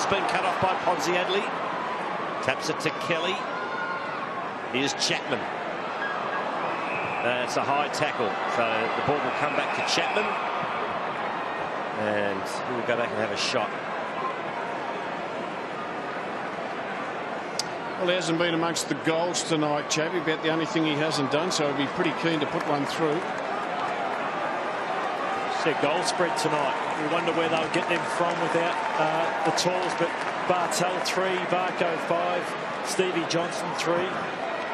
Ball's been cut off by Ponziadli. Taps it to Kelly. Here's Chapman. It's a high tackle, so the ball will come back to Chapman, and he will go back and have a shot. Well, he hasn't been amongst the goals tonight, Chappie, about the only thing he hasn't done, so he'd be pretty keen to put one through. It's their goal spread tonight. We wonder where they'll get them from without the tools, but Bartel 3, Varco 5, Stevie Johnson 3,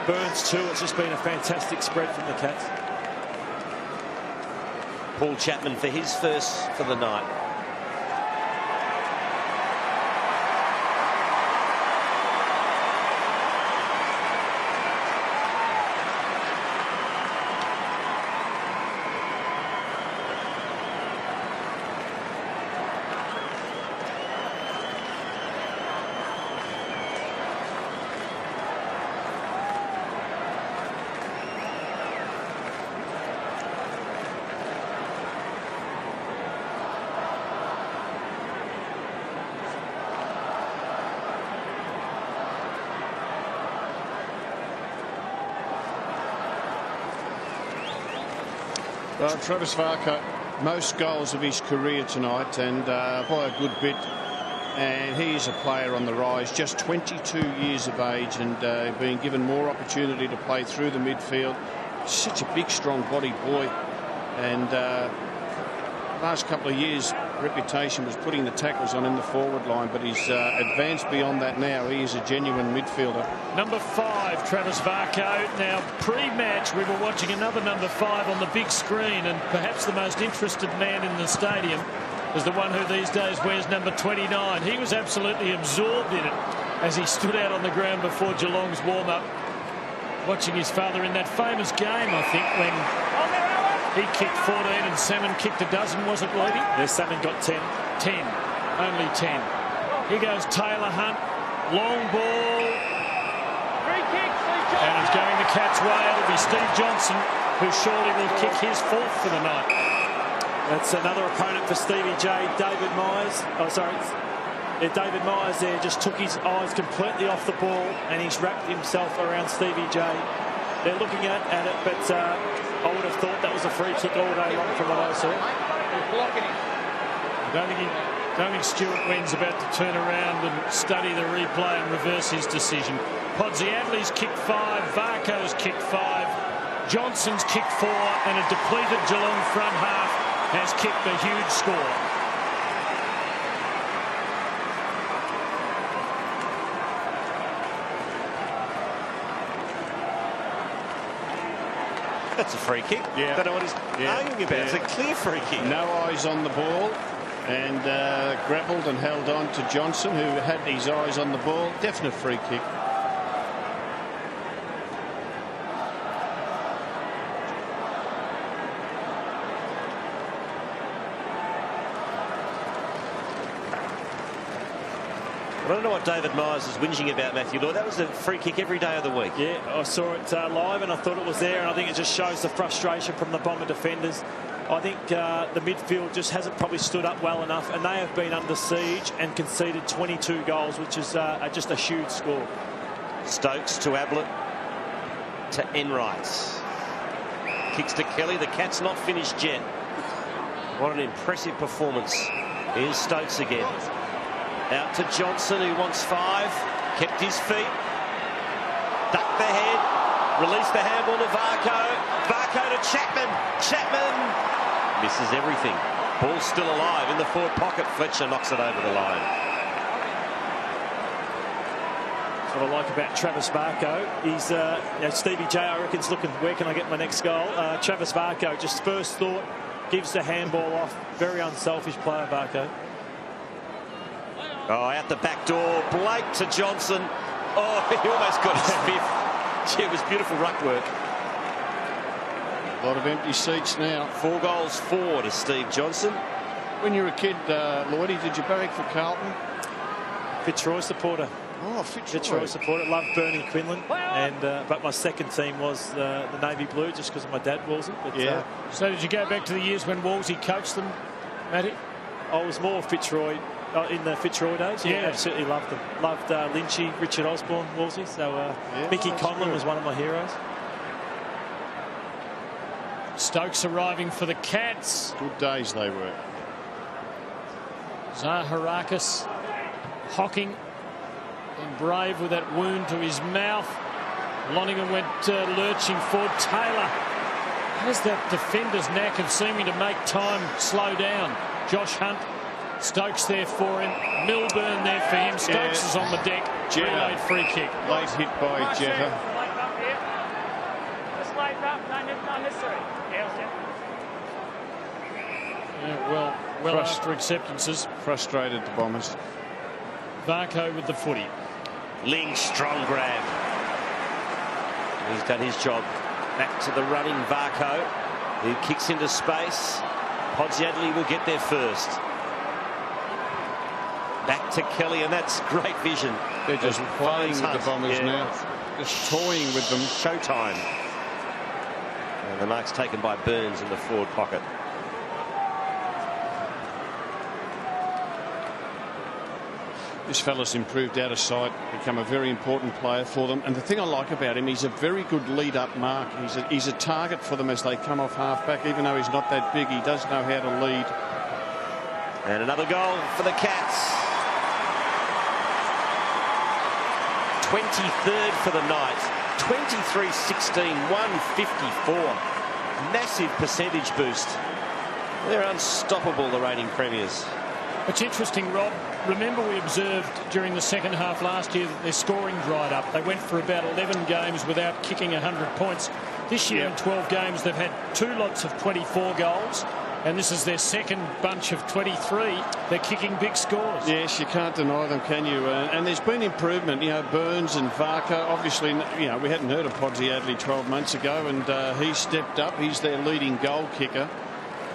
Burns 2. It's just been a fantastic spread from the Cats. Paul Chapman for his first for the night. Well, Travis Varco, most goals of his career tonight, and by a good bit. And he is a player on the rise, just 22 years of age, and being given more opportunity to play through the midfield. Such a big, strong body boy. And last couple of years, reputation was putting the tackles on in the forward line, but he's advanced beyond that now. He is a genuine midfielder. Number 5, Travis Varco. Now, pre-match, we were watching another number 5 on the big screen, and perhaps the most interested man in the stadium is the one who these days wears number 29. He was absolutely absorbed in it as he stood out on the ground before Geelong's warm-up, watching his father in that famous game, I think, when he kicked 14 and Salmon kicked a dozen, was it, Levy? Yes, Salmon got 10. 10. Only 10. Here goes Taylor Hunt. Long ball. And it's going the Cats' way. It'll be Steve Johnson, who surely will kick his 4th for the night. That's another opponent for Stevie J. David Myers. Oh, sorry. Yeah, David Myers there just took his eyes completely off the ball, and he's wrapped himself around Stevie J. They're looking at it, but I would have thought that was a free kick all day long from what I saw. I don't think Stuart Wynn's about to turn around and study the replay and reverse his decision. Ponziadli's kicked 5, Varco's kicked 5, Johnson's kicked 4, and a depleted Geelong front half has kicked a huge score. That's a free kick. Yeah. I don't know what he's arguing about. It's a clear free kick. No eyes on the ball, and grappled and held on to Johnson, who had his eyes on the ball. Definite free kick. I don't know what David Myers is whinging about, Matthew Lloyd. That was a free kick every day of the week. Yeah, I saw it live and I thought it was there, and I think it just shows the frustration from the Bomber defenders. I think the midfield just hasn't probably stood up well enough, and they have been under siege and conceded 22 goals, which is just a huge score. Stokes to Ablett to Enright. Kicks to Kelly. The Cats not finished yet. What an impressive performance. Here's Stokes again. Out to Johnson, who wants 5. Kept his feet. Ducked the head. Released the handball to Varco. Varco to Chapman. Chapman misses everything. Ball's still alive in the forward pocket. Fletcher knocks it over the line. That's what I like about Travis Varco. He's Stevie J, I reckon's looking, where can I get my next goal? Travis Varco, just first thought, gives the handball off. Very unselfish player, Varco. Oh, out the back door. Blake to Johnson. Oh, he almost got his 5th. Gee, it was beautiful ruck work. A lot of empty seats now. 4 goals, 4 to Steve Johnson. When you were a kid, Lloydie, did you barrack for Carlton? Fitzroy supporter. Oh, Fitzroy supporter. Loved Bernie Quinlan. And but my second team was the Navy Blue, just because my dad was it. But, yeah. So did you go back to the years when Wolsey coached them, Matty? I was more Fitzroy in the Fitzroy days. Yeah, absolutely loved them. Loved Lynchy, Richard Osborne, Wolsey. So Mickey Conlon was one of my heroes. Stokes arriving for the Cats. Good days they were. Zaharakis, Hocking, and Brave with that wound to his mouth. Lonergan went lurching forward. Taylor has that defender's knack of seeming to make time slow down. Josh Hunt, Stokes there for him. Milburn there for him. Stokes is on the deck. Relayed free kick. Late hit by Jetta. Just light up, not necessary. Yeah, well after acceptances. Frustrated the Bombers. Varco with the footy. Ling, strong grab. He's done his job. Back to the running Varco, who kicks into space. Podsiadly will get there first. Back to Kelly, and that's great vision. They're just playing with the Bombers now. Just toying with them. Showtime. And the mark's taken by Burns in the forward pocket. This fella's improved out of sight, become a very important player for them. And the thing I like about him, he's a very good lead-up mark. He's a target for them as they come off half-back. Even though he's not that big, he does know how to lead. And another goal for the Cats. 23rd for the night. 23-16, 154. Massive percentage boost. They're unstoppable, the reigning premiers. It's interesting, Rob. Remember, we observed during the second half last year that their scoring dried up. They went for about 11 games without kicking 100 points. This year, in 12 games, they've had 2 lots of 24 goals. And this is their second bunch of 23. They're kicking big scores. Yes, you can't deny them, can you? And there's been improvement. You know, Burns and Varco, obviously, you know, we hadn't heard of Podsiadly 12 months ago, and he stepped up. He's their leading goal kicker.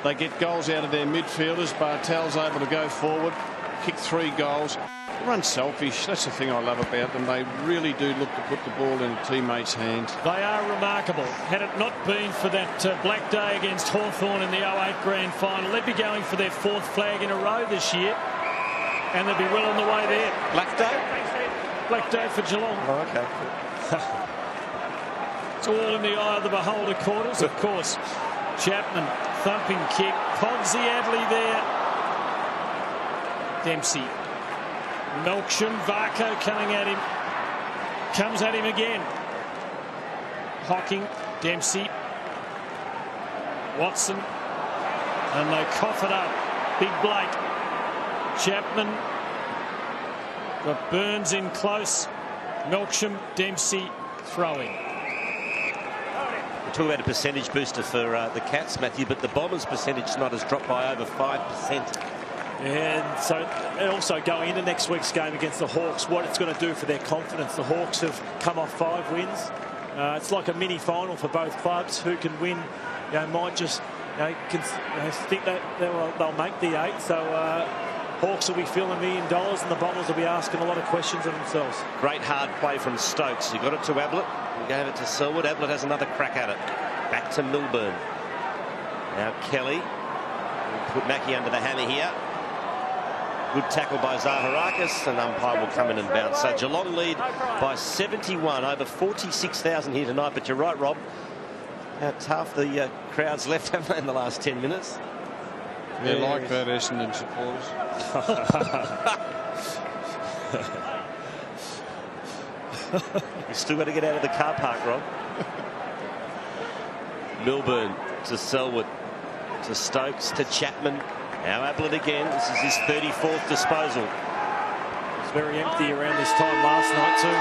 They get goals out of their midfielders. Bartel's able to go forward, kick 3 goals. They're unselfish. That's the thing I love about them. They really do look to put the ball in a teammate's hands. They are remarkable. Had it not been for that black day against Hawthorn in the 08 Grand Final, they'd be going for their 4th flag in a row this year. And they'd be well on the way there. Black day? Black day for Geelong. Oh, okay. It's all in the eye of the beholder quarters, of course. Chapman, thumping kick. Podsiadly there. Dempsey. Melksham, Varco coming at him. Comes at him again. Hocking, Dempsey. Watson. And they cough it up. Big Blake. Chapman. Got Burns in close. Melksham, Dempsey throwing. We're talking about a percentage booster for the Cats, Matthew, but the Bombers' percentage tonight has dropped by over 5%. And so, and also going into next week's game against the Hawks, what it's going to do for their confidence. The Hawks have come off 5 wins. It's like a mini final for both clubs. Who can win, might just think that they'll make the 8. So Hawks will be feeling $1 million, and the Bombers will be asking a lot of questions of themselves. Great hard play from Stokes. He got it to Ablett. He gave it to Selwood. Ablett has another crack at it. Back to Milburn. Now Kelly. We'll put Mackie under the hammer here. Good tackle by Zaharakis, and umpire will come in and bounce. So Geelong lead by 71, over 46,000 here tonight. But you're right, Rob. About half the crowd's left, haven't they, in the last 10 minutes? They're like that, Essendon supporters. You've still got to get out of the car park, Rob. Milburn to Selwood, to Stokes, to Chapman. Now Ablett again. This is his 34th disposal. It was very empty around this time last night too.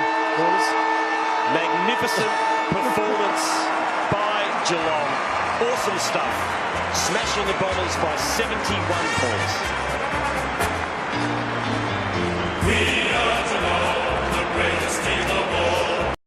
Magnificent performance by Geelong. Awesome stuff. Smashing the Bombers by 71 points.